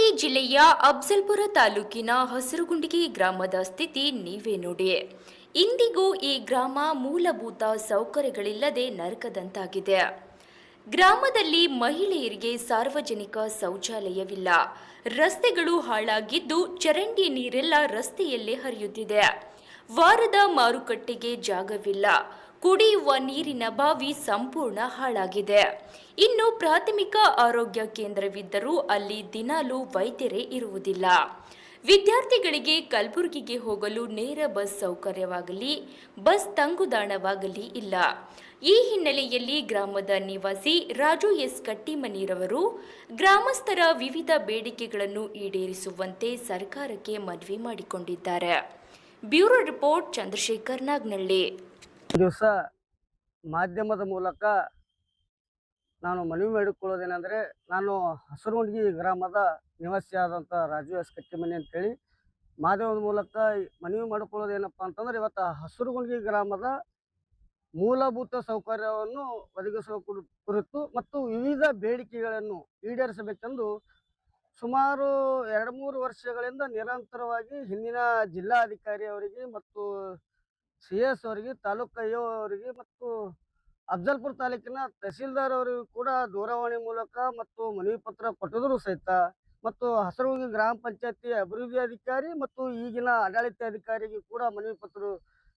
ಕಲಬುರಗಿ ಜಿಲ್ಲೆಯ ಅಫ್ಜಲ್ಪುರ ತಾಲೂಕಿನ ಹಸಿರುಗುಂಡಿಗೆ ಗ್ರಾಮದ ಸ್ಥಿತಿ ನೀವೇ ನೋಡಿ. ಇಂದಿಗೂ ಈ ಗ್ರಾಮ ಮೂಲಭೂತ ಸೌಕರ್ಯಗಳಿಲ್ಲದೆ ನರಕದಂತಾಗಿದೆ. ಗ್ರಾಮದಲ್ಲಿ ಮಹಿಳೆಯರಿಗೆ ಸಾರ್ವಜನಿಕ ಶೌಚಾಲಯವಿಲ್ಲ. ರಸ್ತೆಗಳು ಹಾಳಾಗಿದ್ದು ಚರಂಡಿ ನೀರೆಲ್ಲ ರಸ್ತೆಯಲ್ಲೇ ಹರಿಯುತ್ತಿದೆ. ವಾರದ ಮಾರುಕಟ್ಟೆಗೆ ಜಾಗವಿಲ್ಲ. ಕುಡಿಯುವ ನೀರಿನ ಬಾವಿ ಸಂಪೂರ್ಣ ಹಾಳಾಗಿದೆ. ಇನ್ನು ಪ್ರಾಥಮಿಕ ಆರೋಗ್ಯ ಕೇಂದ್ರವಿದ್ದರೂ ಅಲ್ಲಿ ದಿನಾಲೂ ವೈದ್ಯರೇ ಇರುವುದಿಲ್ಲ. ವಿದ್ಯಾರ್ಥಿಗಳಿಗೆ ಕಲಬುರಗಿಗೆ ಹೋಗಲು ನೇರ ಬಸ್ ಸೌಕರ್ಯವಾಗಲಿ, ಬಸ್ ತಂಗುದಾಣವಾಗಲಿ ಇಲ್ಲ. ಈ ಹಿನ್ನೆಲೆಯಲ್ಲಿ ಗ್ರಾಮದ ನಿವಾಸಿ ರಾಜು ಎಸ್ ಕಟ್ಟಿಮನಿರವರು ಗ್ರಾಮಸ್ಥರ ವಿವಿಧ ಬೇಡಿಕೆಗಳನ್ನು ಈಡೇರಿಸುವಂತೆ ಸರ್ಕಾರಕ್ಕೆ ಮನವಿ ಮಾಡಿಕೊಂಡಿದ್ದಾರೆ. Bureau report Chandrashekhar Nagnalli. ದಿವಸ ಮಾಧ್ಯಮದ ಮೂಲಕ ನಾನು ಮನವಿ ಮಾಡಿಕೊಳ್ಳೋದೇನೆಂದರೆ, ನಾನು ಹಸಿರುಗುಂಡಿಗೆ ಗ್ರಾಮದ ನಿವಾಸಿಯಾದಂಥ ರಾಜು ಎಸ್ ಕಟ್ಟಿಮನಿ ಅಂತೇಳಿ ಮಾಧ್ಯಮದ ಮೂಲಕ ಮನವಿ ಮಾಡಿಕೊಳ್ಳೋದೇನಪ್ಪ ಅಂತಂದ್ರೆ, ಇವತ್ತು ಹಸಿರುಗುಂಡಿಗೆ ಗ್ರಾಮದ ಮೂಲಭೂತ ಸೌಕರ್ಯವನ್ನು ಒದಗಿಸುವ ಕುರಿತು ಮತ್ತು ವಿವಿಧ ಬೇಡಿಕೆಗಳನ್ನು ಈಡೇರಿಸಬೇಕೆಂದು ಸುಮಾರು 2-3 ವರ್ಷಗಳಿಂದ ನಿರಂತರವಾಗಿ ಹಿಂದಿನ ಜಿಲ್ಲಾಧಿಕಾರಿ ಅವರಿಗೆ ಮತ್ತು CS ಅವರಿಗೆ, ತಾಲೂಕು IO ಅವರಿಗೆ ಮತ್ತು ಅಫ್ಜಲ್ಪುರ ತಾಲೂಕಿನ ತಹಸೀಲ್ದಾರ್ ಅವರಿಗೂ ಕೂಡ ದೂರವಾಣಿ ಮೂಲಕ ಮತ್ತು ಮನವಿ ಪತ್ರ ಕೊಟ್ಟಿದ್ರು ಸಹಿತ, ಮತ್ತು ಹಸಿರುಗುಂಡಿ ಗ್ರಾಮ ಪಂಚಾಯತಿ ಅಭಿವೃದ್ಧಿ ಅಧಿಕಾರಿ ಮತ್ತು ಈಗಿನ ಆಡಳಿತ ಅಧಿಕಾರಿಗೆ ಕೂಡ ಮನವಿ ಪತ್ರ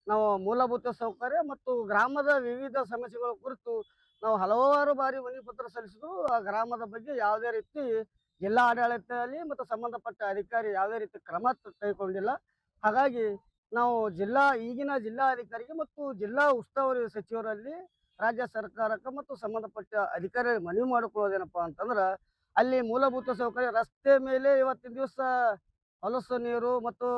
ನಾವು ಮೂಲಭೂತ ಸೌಕರ್ಯ ಮತ್ತು ಗ್ರಾಮದ ವಿವಿಧ ಸಮಸ್ಯೆಗಳ ಕುರಿತು ನಾವು ಹಲವಾರು ಬಾರಿ ಮನವಿ ಪತ್ರ ಸಲ್ಲಿಸಿದ್ರು. ಆ ಗ್ರಾಮದ ಬಗ್ಗೆ ಯಾವುದೇ ರೀತಿ ಜಿಲ್ಲಾ ಆಡಳಿತದಲ್ಲಿ ಮತ್ತು ಸಂಬಂಧಪಟ್ಟ ಅಧಿಕಾರಿ ಯಾವುದೇ ರೀತಿ ಕ್ರಮ ಕೈಗೊಂಡಿಲ್ಲ. ಹಾಗಾಗಿ ನಾವು ಈಗಿನ ಜಿಲ್ಲಾಧಿಕಾರಿಗೆ ಮತ್ತು ಜಿಲ್ಲಾ ಉಸ್ತುವಾರಿ ಸಚಿವರಲ್ಲಿ, ರಾಜ್ಯ ಸರ್ಕಾರಕ್ಕೆ ಮತ್ತು ಸಂಬಂಧಪಟ್ಟ ಅಧಿಕಾರಿಗಳಿಗೆ ಮನವಿ ಮಾಡಿಕೊಳ್ಳೋದೇನಪ್ಪ ಅಂತಂದ್ರೆ, ಅಲ್ಲಿ ಮೂಲಭೂತ ಸೌಕರ್ಯ ರಸ್ತೆ ಮೇಲೆ ಇವತ್ತಿನ ದಿವಸ ಹೊಲಸು ನೀರು ಮತ್ತು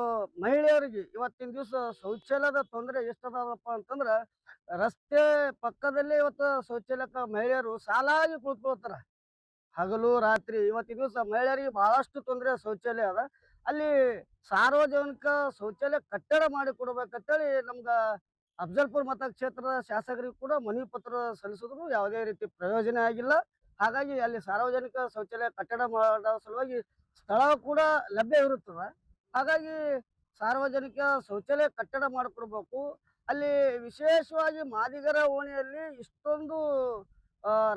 ಮಹಿಳೆಯರಿಗೆ ಇವತ್ತಿನ ದಿವಸ ಶೌಚಾಲಯದ ತೊಂದರೆ ಎಷ್ಟದಪ್ಪ ಅಂತಂದ್ರೆ, ರಸ್ತೆ ಪಕ್ಕದಲ್ಲೇ ಇವತ್ತು ಶೌಚಾಲಯಕ್ಕೆ ಮಹಿಳೆಯರು ಸಾಲಾಗಿ ಕುಳಿತುಕೊಳ್ತಾರ. ಹಗಲು ರಾತ್ರಿ ಇವತ್ತಿನ ದಿವಸ ಮಹಿಳೆಯರಿಗೆ ಬಹಳಷ್ಟು ತೊಂದರೆ ಶೌಚಾಲಯ ಅದ. ಅಲ್ಲಿ ಸಾರ್ವಜನಿಕ ಶೌಚಾಲಯ ಕಟ್ಟಡ ಮಾಡಿ ಕೊಡ್ಬೇಕಂತೇಳಿ ನಮ್ಗೆ ಅಫ್ಜಲ್ಪುರ ಮತಕ್ಷೇತ್ರದ ಶಾಸಕರಿಗೆ ಕೂಡ ಮನವಿ ಪತ್ರ ಸಲ್ಲಿಸಿದ್ರು. ಯಾವುದೇ ರೀತಿ ಪ್ರಯೋಜನ ಆಗಿಲ್ಲ. ಹಾಗಾಗಿ ಅಲ್ಲಿ ಸಾರ್ವಜನಿಕ ಶೌಚಾಲಯ ಕಟ್ಟಡ ಮಾಡೋ ಸಲುವಾಗಿ ಸ್ಥಳ ಕೂಡ ಲಭ್ಯ ಇರುತ್ತದೆ. ಹಾಗಾಗಿ ಸಾರ್ವಜನಿಕ ಶೌಚಾಲಯ ಕಟ್ಟಡ ಮಾಡಿಕೊಡ್ಬೇಕು. ಅಲ್ಲಿ ವಿಶೇಷವಾಗಿ ಮಾದಿಗರ ಓಣಿಯಲ್ಲಿ ಇಷ್ಟೊಂದು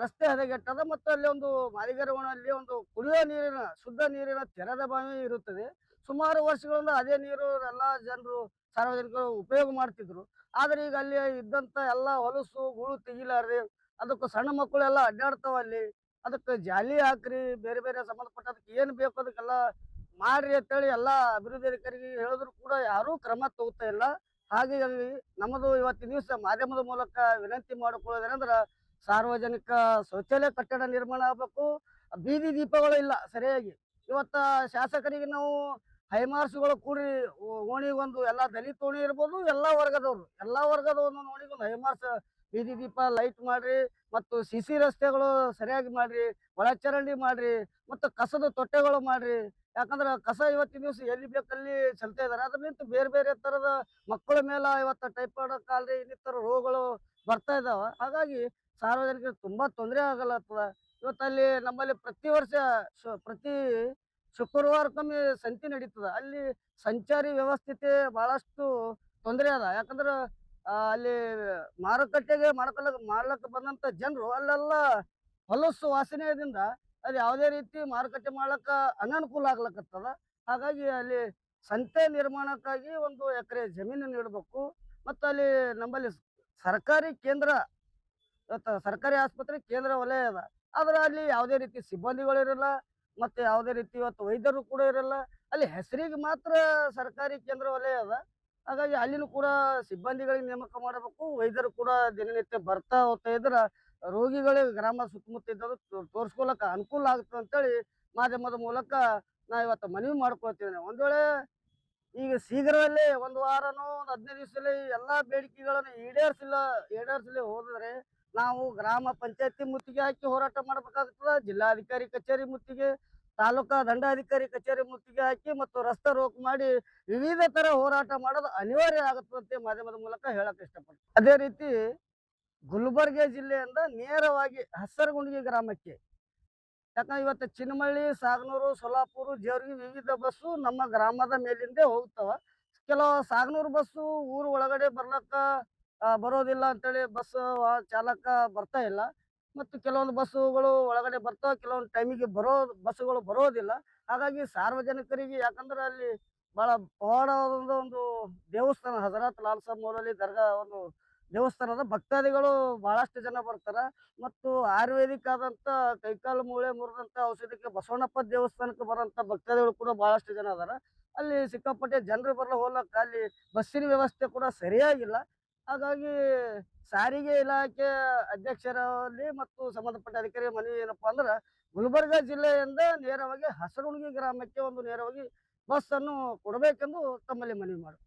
ರಸ್ತೆ ಹದಗೆಟ್ಟದ ಮತ್ತು ಅಲ್ಲಿ ಒಂದು ಮಾದಿಗರ ಓಣಿಯಲ್ಲಿ ಒಂದು ಕುಡಿಯುವ ನೀರಿನ ಶುದ್ಧ ನೀರಿನ ತೆರೆದ ಬಾವಿ ಇರುತ್ತದೆ. ಸುಮಾರು ವರ್ಷಗಳಿಂದ ಅದೇ ನೀರು ಎಲ್ಲ ಜನರು ಸಾರ್ವಜನಿಕರು ಉಪಯೋಗ ಮಾಡ್ತಿದ್ರು. ಆದ್ರೆ ಈಗ ಅಲ್ಲಿ ಇದ್ದಂತ ಎಲ್ಲ ಹೊಲಸು ಗೂಳು ತೆಗಿಲಾರ್ರಿ, ಅದಕ್ಕೆ ಸಣ್ಣ ಮಕ್ಕಳೆಲ್ಲ ಅಡ್ಡಾಡ್ತಾವ. ಅಲ್ಲಿ ಅದಕ್ಕೆ ಜಾಲಿ ಹಾಕ್ರಿ, ಬೇರೆ ಬೇರೆ ಸಂಬಂಧಪಟ್ಟ ಅದಕ್ಕೆ ಏನು ಬೇಕು ಅದಕ್ಕೆಲ್ಲ ಮಾಡ್ರಿ ಅಂತೇಳಿ ಎಲ್ಲ ಅಭಿವೃದ್ಧಿ ಅಧಿಕಾರಿಗೆ ಹೇಳಿದ್ರು ಕೂಡ ಯಾರೂ ಕ್ರಮ ತಗೋತಾ ಇಲ್ಲ. ಹಾಗಾಗಿ ನಮ್ಮದು ಇವತ್ತಿನ ದಿವಸ ಮಾಧ್ಯಮದ ಮೂಲಕ ವಿನಂತಿ ಮಾಡಿಕೊಳ್ಳೋದೇನೆಂದ್ರೆ, ಸಾರ್ವಜನಿಕ ಶೌಚಾಲಯ ಕಟ್ಟಡ ನಿರ್ಮಾಣ ಆಗಬೇಕು. ಬೀದಿ ದೀಪಗಳು ಇಲ್ಲ ಸರಿಯಾಗಿ. ಇವತ್ತ ಶಾಸಕರಿಗೆ ನಾವು ಹೈಮಾರ್ಸ್ಗಳು ಕೂಡಿ ಓಣಿಗೊಂದು ಎಲ್ಲ ದಲಿತ ಓಣಿ ಇರ್ಬೋದು, ಎಲ್ಲಾ ವರ್ಗದವರು ಓಣಿಗೊಂದು ಹೈಮಾರ್ಸ್ ಬೀದಿ ದೀಪ ಲೈಟ್ ಮಾಡ್ರಿ, ಮತ್ತು CC ರಸ್ತೆಗಳು ಸರಿಯಾಗಿ ಮಾಡ್ರಿ, ಒಳಚರಂಡಿ ಮಾಡ್ರಿ, ಮತ್ತು ಕಸದ ತೊಟ್ಟೆಗಳು ಮಾಡ್ರಿ. ಯಾಕಂದ್ರೆ ಕಸ ಇವತ್ತಿನ ದಿವಸ ಎಲ್ಲಿ ಬೇಕಲ್ಲಿ ಚೆಲ್ತಾ ಇದಾರೆ. ಅದರಿಂದ ಬೇರೆ ಬೇರೆ ತರದ ಮಕ್ಕಳ ಮೇಲೆ ಇವತ್ತು ಟೈಫಾಯ್ಡ್, ಕಾಲರಿ ಇನ್ನಿತರ ರೋಗಗಳು ಬರ್ತಾ ಇದಾವ. ಹಾಗಾಗಿ ಸಾರ್ವಜನಿಕರಿಗೆ ತುಂಬಾ ತೊಂದರೆ ಆಗಲತ್ತದ. ಇವತ್ತಲ್ಲಿ ನಮ್ಮಲ್ಲಿ ಪ್ರತಿ ವರ್ಷ ಪ್ರತಿ ಶುಕ್ರವಾರಕ್ಕೊಮ್ಮೆ ಸಂತೆ ನಡೀತದ. ಅಲ್ಲಿ ಸಂಚಾರಿ ವ್ಯವಸ್ಥೆ ಬಹಳಷ್ಟು ತೊಂದರೆ ಅದ. ಯಾಕಂದ್ರೆ ಅಲ್ಲಿ ಮಾರುಕಟ್ಟೆಗೆ ಮಾಡ್ಲಕ್ಕ ಬಂದಂತ ಜನರು ಅಲ್ಲೆಲ್ಲ ಹೊಲಸು ವಾಸನೆಯಿಂದ ಅಲ್ಲಿ ಯಾವುದೇ ರೀತಿ ಮಾರುಕಟ್ಟೆ ಮಾಡ್ಲಕ್ಕ ಅನನುಕೂಲ ಆಗ್ಲಕತ್ತದ. ಹಾಗಾಗಿ ಅಲ್ಲಿ ಸಂತೆ ನಿರ್ಮಾಣಕ್ಕಾಗಿ 1 ಎಕರೆ ಜಮೀನು ನೀಡಬೇಕು. ಮತ್ತು ಅಲ್ಲಿ ನಮ್ಮಲ್ಲಿ ಸರ್ಕಾರಿ ಕೇಂದ್ರ, ಸರ್ಕಾರಿ ಆಸ್ಪತ್ರೆ ಕೇಂದ್ರ ವಲಯ ಅದ. ಆದ್ರೆ ಅಲ್ಲಿ ಯಾವುದೇ ರೀತಿ ಸಿಬ್ಬಂದಿಗಳಿರಲ್ಲ, ಮತ್ತೆ ಯಾವುದೇ ರೀತಿ ಇವತ್ತು ವೈದ್ಯರು ಕೂಡ ಇರಲ್ಲ. ಅಲ್ಲಿ ಹೆಸರಿಗೆ ಮಾತ್ರ ಸರ್ಕಾರಿ ಕೇಂದ್ರ ವಲಯ ಅದ. ಹಾಗಾಗಿ ಅಲ್ಲಿನೂ ಕೂಡ ಸಿಬ್ಬಂದಿಗಳಿಗೆ ನೇಮಕ ಮಾಡಬೇಕು. ವೈದ್ಯರು ಕೂಡ ದಿನನಿತ್ಯ ಬರ್ತಾ ಹೋಗ್ತಾ ಇದ್ರ ರೋಗಿಗಳಿಗೆ ಗ್ರಾಮ ಸುತ್ತಮುತ್ತ ಇದ್ದವರು ತೋರಿಸ್ಕೊಳಕ ಅನುಕೂಲ ಆಗುತ್ತೆ ಅಂತೇಳಿ ಮಾಧ್ಯಮದ ಮೂಲಕ ನಾ ಇವತ್ತು ಮನವಿ ಮಾಡ್ಕೊಳ್ತಿದ್ದೇನೆ. ಒಂದ್ ವೇಳೆ ಈಗ ಶೀಘ್ರದಲ್ಲೇ 1 ವಾರನೋ 15 ದಿವಸದಲ್ಲಿ ಎಲ್ಲಾ ಬೇಡಿಕೆಗಳನ್ನು ಈಡೇರಿಸಲಿ ಹೋದ್ರೆ ನಾವು ಗ್ರಾಮ ಪಂಚಾಯತಿ ಮುತ್ತಿಗೆ ಹಾಕಿ ಹೋರಾಟ ಮಾಡ್ಬೇಕಾಗ್ತದ. ಜಿಲ್ಲಾಧಿಕಾರಿ ಕಚೇರಿ ಮುತ್ತಿಗೆ, ತಾಲೂಕಾ ದಂಡಾಧಿಕಾರಿ ಕಚೇರಿ ಮುತ್ತಿಗೆ ಹಾಕಿ ಮತ್ತು ರಸ್ತೆ ರೋಕ್ ಮಾಡಿ ವಿವಿಧ ತರ ಹೋರಾಟ ಮಾಡೋದು ಅನಿವಾರ್ಯ ಆಗುತ್ತಂತೆ ಮಾಧ್ಯಮದ ಮೂಲಕ ಹೇಳಕ್ ಇಷ್ಟಪಡ್ತೀನಿ. ಅದೇ ರೀತಿ ಗುಲ್ಬರ್ಗ ಜಿಲ್ಲೆಯಿಂದ ನೇರವಾಗಿ ಹಸರಗುಂಡಿಗೆ ಗ್ರಾಮಕ್ಕೆ ಯಾಕಂದ್ರೆ ಇವತ್ತು ಚಿನ್ನಮಳ್ಳಿ, ಸಾಗನೂರು, ಸೊಲ್ಲಾಪುರ, ಜೇವರ್ಗಿ ವಿವಿಧ ಬಸ್ಸು ನಮ್ಮ ಗ್ರಾಮದ ಮೇಲಿಂದೇ ಹೋಗ್ತಾವ. ಕೆಲವು ಸಾಗನೂರು ಬಸ್ಸು ಊರು ಒಳಗಡೆ ಬರ್ಲಕ್ಕ ಬರೋದಿಲ್ಲ ಅಂತೇಳಿ ಬಸ್ ಚಾಲಕ ಬರ್ತಾ ಇಲ್ಲ. ಮತ್ತು ಕೆಲವೊಂದು ಬಸ್ಸುಗಳು ಒಳಗಡೆ ಬರ್ತಾವ, ಕೆಲವೊಂದು ಟೈಮಿಗೆ ಬಸ್ಸುಗಳು ಬರೋದಿಲ್ಲ. ಹಾಗಾಗಿ ಸಾರ್ವಜನಿಕರಿಗೆ, ಯಾಕಂದ್ರೆ ಅಲ್ಲಿ ಬಹಳ ಪವಾಡವಾದ ಒಂದು ದೇವಸ್ಥಾನ, ಹಜರತ್ ಲಾಲ್ ಸಾಬ್ ಮೌಲವಿ ದರ್ಗಾ ಒಂದು ದೇವಸ್ಥಾನದ ಭಕ್ತಾದಿಗಳು ಬಹಳಷ್ಟು ಜನ ಬರ್ತಾರ. ಮತ್ತು ಆಯುರ್ವೇದಿಕ್ ಆದಂತ ಕೈಕಾಲು ಮೂಳೆ ಮುರಿದಂತ ಔಷಧಿಕ್ಕೆ ಬಸವಣ್ಣಪ್ಪ ದೇವಸ್ಥಾನಕ್ಕೆ ಬರೋಂಥ ಭಕ್ತಾದಿಗಳು ಕೂಡ ಬಹಳಷ್ಟು ಜನ ಅದಾರ. ಅಲ್ಲಿ ಸಿಕ್ಕಾಪಟ್ಟೆ ಜನರು ಹೋಗ್ಲಕ್ಕ ಅಲ್ಲಿ ಬಸ್ಸಿನ ವ್ಯವಸ್ಥೆ ಕೂಡ ಸರಿಯಾಗಿಲ್ಲ. ಹಾಗಾಗಿ ಸಾರಿಗೆ ಇಲಾಖೆ ಅಧ್ಯಕ್ಷರಲ್ಲಿ ಮತ್ತು ಸಂಬಂಧಪಟ್ಟ ಅಧಿಕಾರಿಗಳ ಮನವಿ ಏನಪ್ಪಾ ಅಂದ್ರೆ, ಗುಲ್ಬರ್ಗ ಜಿಲ್ಲೆಯಿಂದ ನೇರವಾಗಿ ಹಸರುಣಗಿ ಗ್ರಾಮಕ್ಕೆ ಒಂದು ನೇರವಾಗಿ ಬಸ್ ಅನ್ನು ಕೊಡಬೇಕೆಂದು ತಮ್ಮಲ್ಲಿ ಮನವಿ ಮಾಡಿ